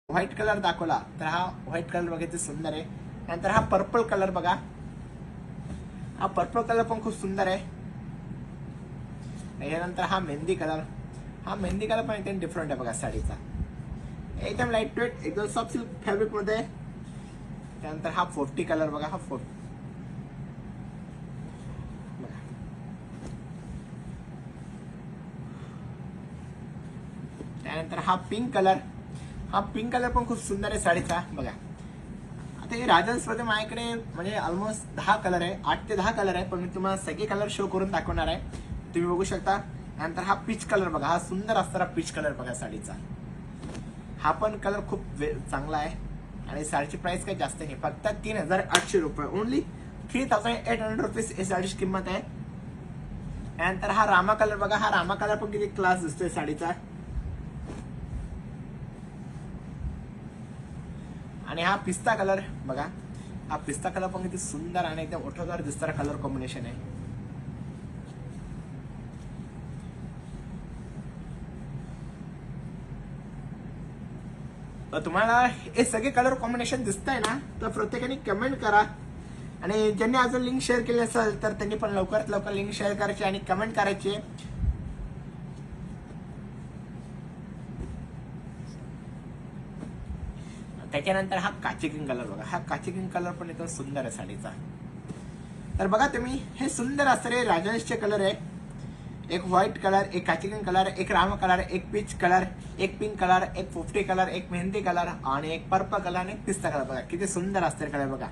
White colour दाखवला तर हा व्हाईट कलर बघा किती सुंदर आहे. नंतर हा पर्पल कलर बघा, हा पर्पल कलर पण खूप सुंदर आहे. यानंतर हा मेहंदी कलर, हा मेहंदी कलर पण एकदम डिफरंट आहे बघा साडीचा, एकदम लाईट वेट एकदम सॉफ्ट सिल्क फॅब्रिक मध्ये. त्यानंतर हा 40 कलर बघा, हा 40 बघा. त्यानंतर हा पिंक कलर, हा पिंक कलर पण खूप सुंदर आहे साडीचा बघा. आता हे राजन्स मध्ये माझ्याकडे म्हणजे ऑलमोस्ट 10 कलर आहे, 8 ते 10 कलर आहे, पण मी तुम्हाला सगळे कलर शो करून दाखवणार आहे, तुम्ही बघू शकता. नंतर हा पीच कलर बघा, हा सुंदर असणारा पीच कलर बघा साडीचा, हा पण कलर खूप चांगला आहे. आणि साडीची प्राइस काही जास्त नाही, फक्त 3800 रुपये, ओनली 3800 रुपीज ही साडीची किंमत आहे. त्यानंतर हा रामा कलर बघा, हा रामा कलर पण किती क्लास दिसतोय साडीचा. आणि हा पिस्ता कलर बघा, हा पिस्ता कलर पण किती सुंदर आणि एकदम ओठदार दिसणारा कलर कॉम्बिनेशन आहे. तर तुम्हाला हे सगळे कलर कॉम्बिनेशन दिसतंय ना, तर प्रत्येकाने कमेंट करा. आणि ज्यांनी अजून लिंक शेअर केली असेल तर त्यांनी पण लवकरात लवकर लिंक शेअर करायची आणि कमेंट करायची. त्याच्यानंतर हा काची ग्रीन कलर बघा, हा काची ग्रीन कलर पण एकदम सुंदर आहे साडीचा. तर बघा तुम्ही, हे सुंदर असणारे राजन्सचे कलर आहे. एक व्हाईट कलर, एक काची ग्रीन कलर, एक रामा कलर, एक पीच कलर, एक पिंक कलर, एक 50 कलर, एक मेहंदी कलर आणि एक पर्पल कलर आणि एक पिस्ता कलर बघा किती सुंदर असते कलर बघा.